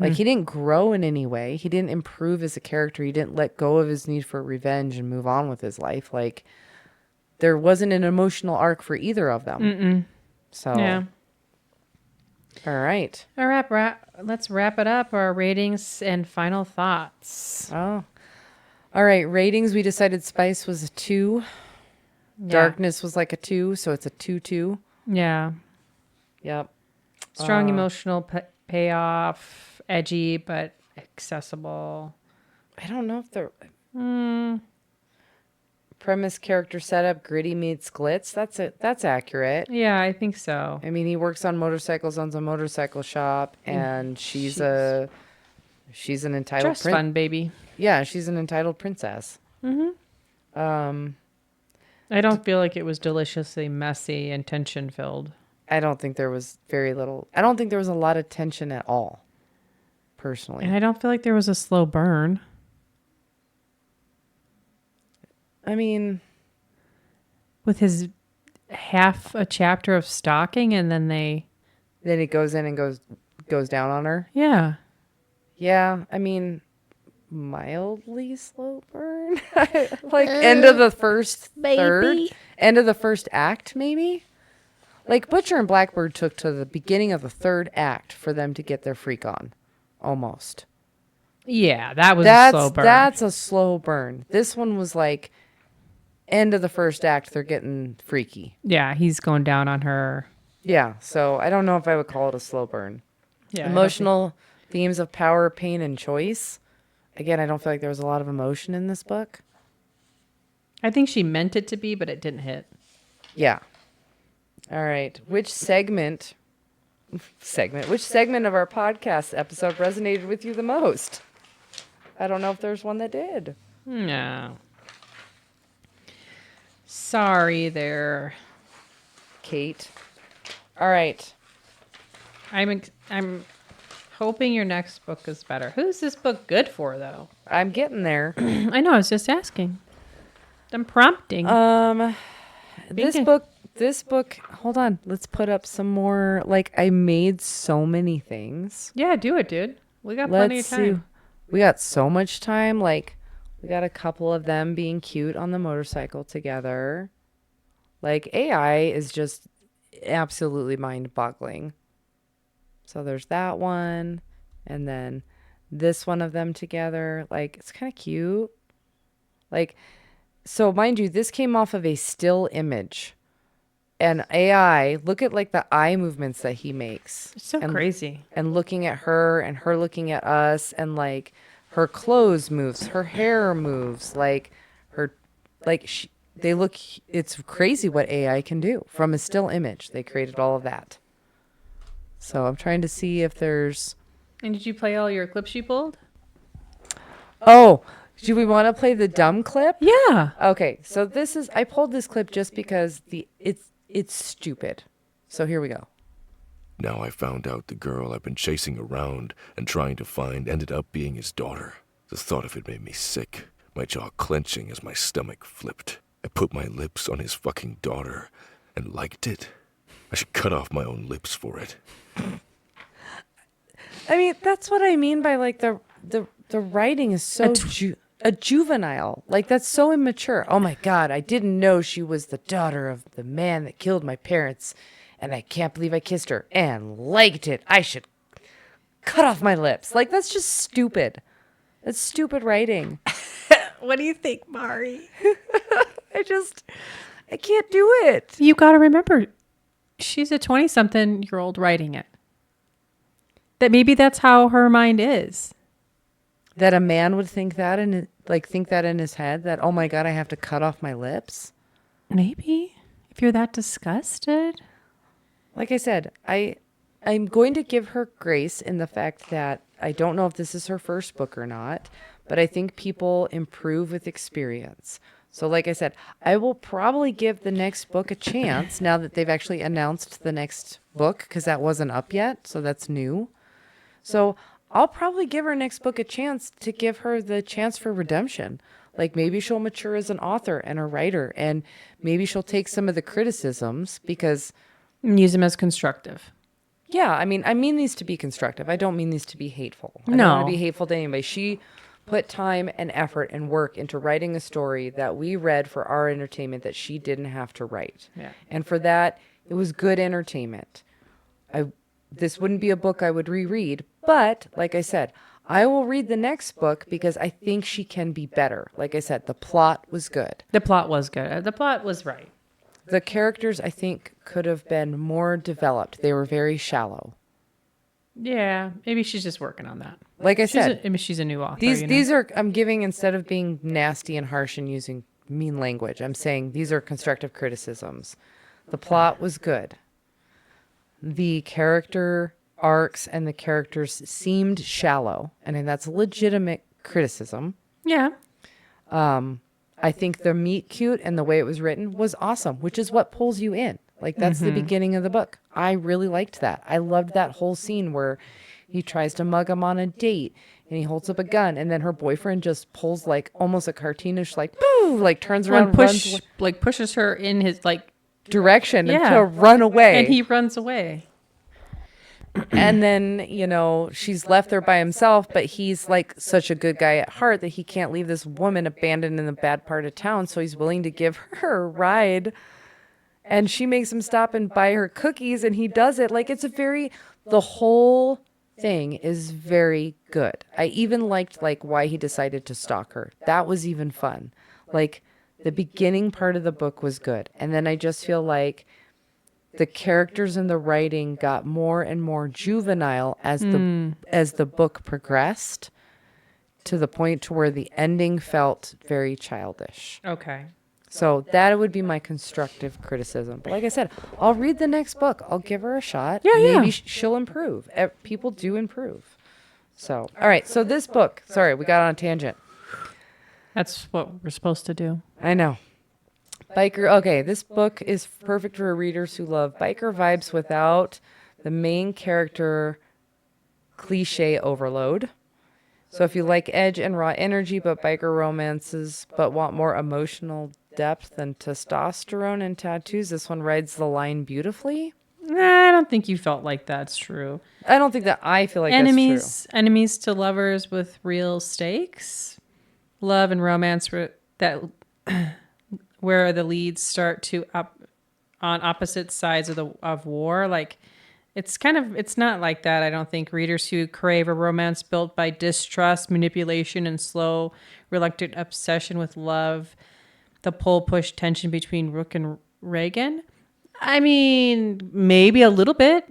B: Like, he didn't grow in any way. He didn't improve as a character. He didn't let go of his need for revenge and move on with his life. Like, there wasn't an emotional arc for either of them.
C: Mm-mm.
B: So,
C: Yeah.
B: All right.
C: All right, let's wrap it up. Our ratings and final thoughts.
B: Oh. All right. Ratings, we decided Spice was a 2.
C: Yeah.
B: Darkness was like a 2, so it's a 2-2.
C: Yeah.
B: Yep.
C: Strong emotional payoff, edgy but accessible.
B: I don't know if the premise, character setup, gritty meets glitz. That's accurate.
C: Yeah, I think so.
B: I mean, he works on motorcycles, owns a motorcycle shop, and she's an entitled
C: Dress fun, baby.
B: Yeah, she's an entitled princess.
C: I don't feel like it was deliciously messy and tension filled.
B: I don't think there was I don't think there was a lot of tension at all, personally.
C: And I don't feel like there was a slow burn.
B: I mean,
C: with his half a chapter of stalking, and then
B: it goes in and goes down on her.
C: Yeah.
B: Yeah, I mean, mildly slow burn. Like end of the first third, end of the first act, maybe. Like Butcher and Blackbird took to the beginning of the third act for them to get their freak on, almost.
C: Yeah, that was a slow burn.
B: That's a slow burn. This one was like end of the first act. They're getting freaky.
C: Yeah, he's going down on her.
B: Yeah, so I don't know if I would call it a slow burn.
C: Yeah,
B: emotional themes of power, pain, and choice. Again, I don't feel like there was a lot of emotion in this book.
C: I think she meant it to be, but it didn't hit.
B: Yeah. All right. Which segment of our podcast episode resonated with you the most? I don't know if there's one that did.
C: No. Sorry there,
B: Kate. All right.
C: I'm hoping your next book is better. Who's this book good for, though?
B: I'm getting there.
C: I know. I was just asking. I'm prompting.
B: This book, hold on. Let's put up some more. Like, I made so many things.
C: Yeah, do it, dude. We got plenty of time.
B: We got so much time. Like, we got a couple of them being cute on the motorcycle together. Like, AI is just absolutely mind-boggling. So there's that one. And then this one of them together. Like, it's kind of cute. Like, so mind you, this came off of a still image. And AI, look at like the eye movements that he makes.
C: It's so crazy.
B: And looking at her and her looking at us, and like her clothes moves, her hair moves, like her, like she, they look, it's crazy what AI can do from a still image. They created all of that. So I'm trying to see if there's,
C: And did you play all your clips you pulled?
B: oh, do we want to play the dumb clip?
C: Yeah.
B: Okay, so I pulled this clip just because it's stupid. So here we go.
D: Now I found out the girl I've been chasing around and trying to find ended up being his daughter. The thought of it made me sick, my jaw clenching as my stomach flipped. I put my lips on his fucking daughter and liked it. I should cut off my own lips for it.
B: I mean, that's what I mean by like the writing is so a juvenile. Like that's so immature. Oh my God, I didn't know she was the daughter of the man that killed my parents, and I can't believe I kissed her and liked it. I should cut off my lips. Like that's just stupid. That's stupid writing.
C: What do you think, Mari?
B: I can't do it.
C: You got to remember, she's a 20-something-year-old writing it. That maybe that's how her mind is.
B: That a man would think that and think that in his head, that, oh my God, I have to cut off my lips.
C: Maybe. If you're that disgusted.
B: Like I said, I'm going to give her grace in the fact that I don't know if this is her first book or not, but I think people improve with experience. So like I said, I will probably give the next book a chance now that they've actually announced the next book, because that wasn't up yet. So that's new. So I'll probably give her next book a chance to give her the chance for redemption. Like maybe she'll mature as an author and a writer, and maybe she'll take some of the criticisms because...
C: And use them as constructive.
B: Yeah, I mean these to be constructive. I don't mean these to be hateful. I
C: No.
B: don't want to be hateful to anybody. She put time and effort and work into writing a story that we read for our entertainment that she didn't have to write.
C: Yeah.
B: And for that, it was good entertainment. This wouldn't be a book I would reread, but like I said, I will read the next book because I think she can be better. Like I said, the plot was good.
C: The plot was good. The plot was right.
B: The characters, I think, could have been more developed. They were very shallow.
C: Yeah, maybe she's just working on that.
B: Like I said,
C: maybe she's a new author.
B: these are, I'm giving, instead of being nasty and harsh and using mean language, I'm saying these are constructive criticisms. The plot was good. The character arcs and the characters seemed shallow, and that's a legitimate criticism.
C: Yeah.
B: I think the meet cute and the way it was written was awesome, which is what pulls you in. Like that's the beginning of the book. I really liked that. I loved that whole scene where he tries to mug him on a date and he holds up a gun, and then her boyfriend just pulls like almost a cartoonish like boo, like turns around,
C: pushes her in his like
B: direction and to run away.
C: And he runs away.
B: And then, she's left there by himself, but he's like such a good guy at heart that he can't leave this woman abandoned in a bad part of town. So he's willing to give her a ride. And she makes him stop and buy her cookies, and he does it. Like the whole thing is very good. I even liked why he decided to stalk her. That was even fun. Like the beginning part of the book was good. And then I just feel like the characters in the writing got more and more juvenile as the book progressed, to the point to where the ending felt very childish.
C: Okay.
B: So that would be my constructive criticism. But like I said, I'll read the next book. I'll give her a shot.
C: Yeah,
B: Maybe she'll improve. People do improve. So, all right. So this book, sorry, we got on a tangent.
C: That's what we're supposed to do.
B: I know. Biker. Okay, this book is perfect for readers who love biker vibes without the main character cliche overload. So if you like edge and raw energy but biker romances but want more emotional depth than testosterone and tattoos, this one rides the line beautifully.
C: Nah, I don't think you felt like that's true.
B: I don't think that I feel like that's true.
C: Enemies to lovers with real stakes. Love and romance where the leads start to up on opposite sides of war. Like it's not like that. I don't think. Readers who crave a romance built by distrust, manipulation, and slow, reluctant obsession with love, the pull-push tension between Rook and Reagan. I mean, maybe a little bit.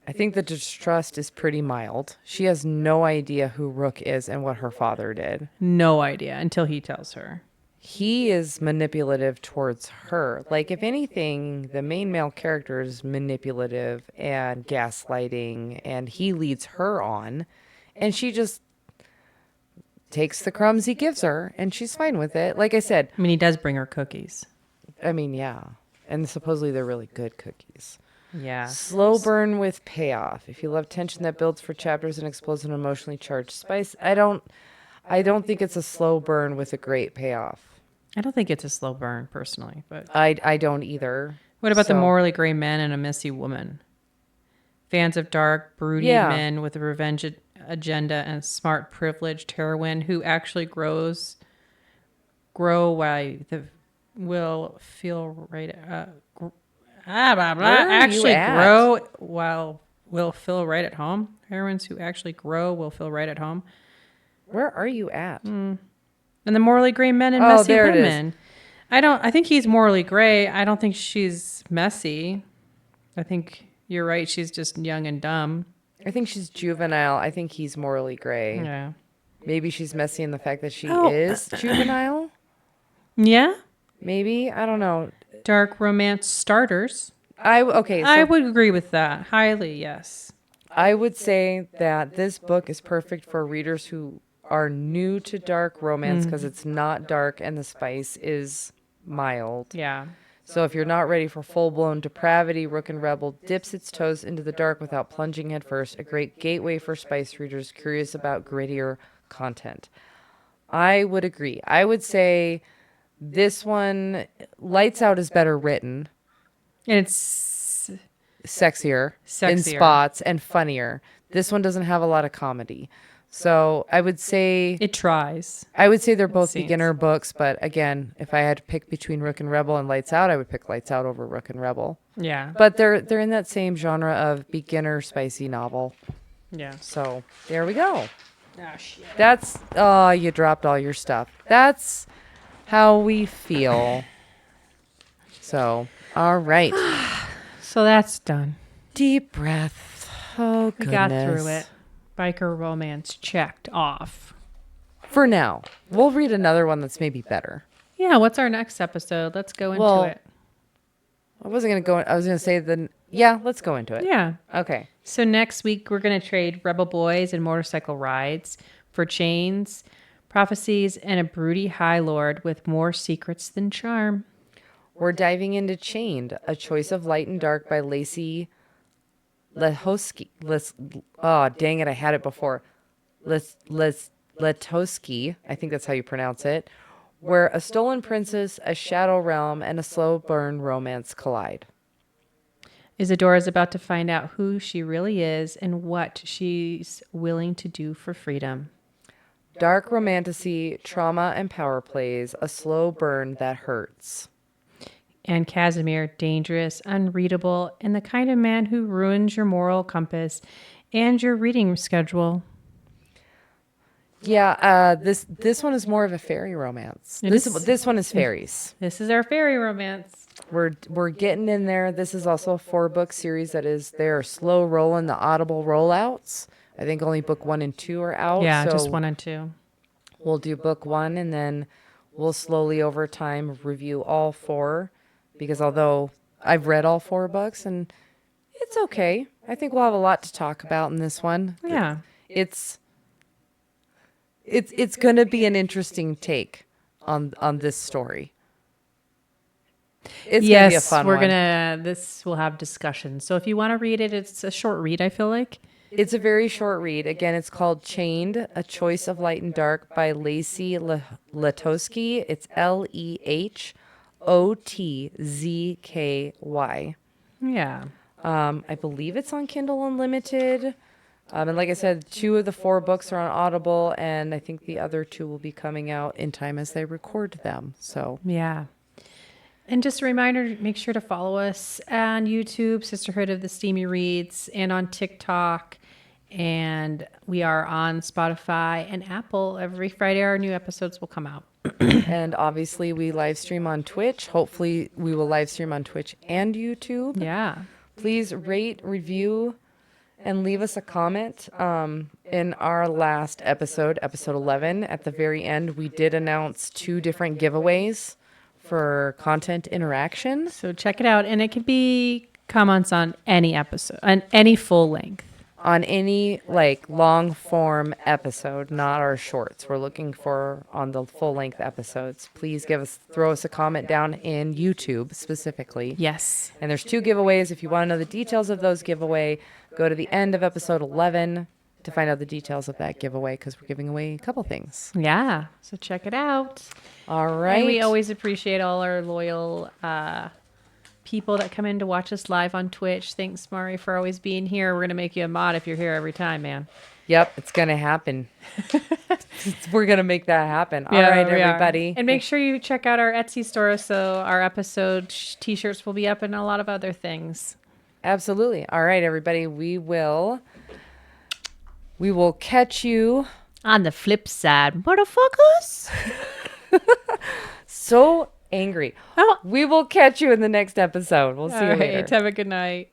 B: I think the distrust is pretty mild. She has no idea who Rook is and what her father did.
C: No idea until he tells her.
B: He is manipulative towards her. Like, if anything, the main male character is manipulative and gaslighting, and he leads her on, and she just takes the crumbs he gives her, and she's fine with it. Like I said,
C: I mean, he does bring her cookies.
B: I mean, yeah. And supposedly they're really good cookies.
C: Yeah.
B: Slow burn with payoff. If you love tension that builds for chapters and explodes an emotionally charged spice, I don't think it's a slow burn with a great payoff.
C: I don't think it's a slow burn, personally. But
B: I don't either.
C: what about the
B: So-
C: morally gray men and a messy woman? Fans of dark, broody
B: Yeah.
C: men with a revenge agenda and smart, privileged heroine who actually grow while the will feel right. Blah, blah.
B: Where are you
C: Actually
B: at?
C: grow while will feel right at home. Heroines who actually grow will feel right at home.
B: Where are you at?
C: And the morally gray men and
B: Oh,
C: messy
B: there it is.
C: women. I think he's morally gray. I don't think she's messy. I think you're right. She's just young and dumb.
B: I think she's juvenile. I think he's morally gray.
C: Yeah.
B: Maybe she's messy in the fact that she
C: Oh.
B: is juvenile.
C: Yeah.
B: Maybe, I don't know.
C: Dark romance starters.
B: Okay, so
C: I would agree with that. Highly, yes.
B: I would say that this book is perfect for readers who are new to dark romance because it's not dark and the spice is mild.
C: Yeah.
B: So if you're not ready for full-blown depravity, Rook and Rebel dips its toes into the dark without plunging headfirst, a great gateway for spice readers curious about grittier content. I would agree. I would say this one, Lights Out, is better written,
C: And it's
B: sexier in
C: Sexier.
B: spots, and funnier. This one doesn't have a lot of comedy. So I would say
C: it tries.
B: they're both
C: Scenes.
B: beginner books, but again, if I had to pick between Rook and Rebel and Lights Out, I would pick Lights Out over Rook and Rebel.
C: Yeah.
B: But they're in that same genre of beginner spicy novel.
C: Yeah.
B: So there we go.
C: Oh, shit.
B: That's you dropped all your stuff. That's how we feel. So, all right.
C: So that's done.
B: Deep breath. Oh,
C: We
B: goodness.
C: got through it. Biker romance checked off.
B: For now. We'll read another one that's maybe better.
C: Yeah, what's our next episode? Let's go into
B: Well,
C: it.
B: I wasn't going to go. I was going to say yeah, let's go into it.
C: Yeah.
B: Okay.
C: So next week we're going to trade Rebel Boys and Motorcycle Rides for Chains, Prophecies, and a broody High Lord with more secrets than charm.
B: We're diving into Chained, A Choice of Light and Dark by Lacey Lehosky. Oh, dang it, I had it before. Letowski, I think that's how you pronounce it, where a stolen princess, a shadow realm, and a slow burn romance collide.
C: Isadora is about to find out who she really is and what she's willing to do for freedom.
B: Dark romantasy, trauma, and power plays, a slow burn that hurts.
C: And Casimir, dangerous, unreadable, and the kind of man who ruins your moral compass and your reading schedule.
B: Yeah, this one is more of a fairy romance.
C: It
B: This
C: is.
B: this one is fairies.
C: This is our fairy romance.
B: We're getting in there. This is also a 4-book series that is they're slow rolling the Audible rollouts. I think only book 1 and 2 are out.
C: Yeah,
B: so
C: just 1 and 2.
B: We'll do book 1 and then we'll slowly over time review all 4 because although I've read all 4 books and it's okay. I think we'll have a lot to talk about in this one.
C: Yeah.
B: It's going to be an interesting take on this story. It's going to be a fun one.
C: This will have discussion. So if you want to read it, it's a short read, I feel like.
B: It's a very short read. Again, it's called Chained, A Choice of Light and Dark by Lacey Letowski. It's Leotzky.
C: Yeah.
B: I believe it's on Kindle Unlimited. And like I said, 2 of the 4 books are on Audible, and I think the other 2 will be coming out in time as they record them. So
C: Yeah. And just a reminder, make sure to follow us on YouTube, Sisterhood of the Steamy Reads, and on TikTok. And we are on Spotify and Apple. Every Friday, our new episodes will come out.
B: And obviously, we live stream on Twitch. Hopefully, we will live stream on Twitch and YouTube.
C: Yeah.
B: Please rate, review, and leave us a comment. In our last episode, episode 11, at the very end, we did announce 2 different giveaways for content interaction.
C: So check it out. And it could be comments on any episode, on any full length.
B: On any like long form episode, not our shorts. We're looking for on the full length episodes. Please throw us a comment down in YouTube specifically.
C: Yes.
B: And there's 2 giveaways. If you want to know the details of those giveaway, go to the end of episode 11 to find out the details of that giveaway, because we're giving away a couple things.
C: Yeah. So check it out.
B: All right.
C: And we always appreciate all our loyal people that come in to watch us live on Twitch. Thanks, Mari, for always being here. We're going to make you a mod if you're here every time, man.
B: Yep, it's going to happen. We're going to make that happen. All right, everybody.
C: And make sure you check out our Etsy store, so our episode t-shirts will be up and a lot of other things.
B: Absolutely. All right, everybody. We will catch you
C: on the flip side, motherfuckers.
B: So angry.
C: Oh.
B: We will catch you in the next episode. We'll see you later.
C: Have a good night.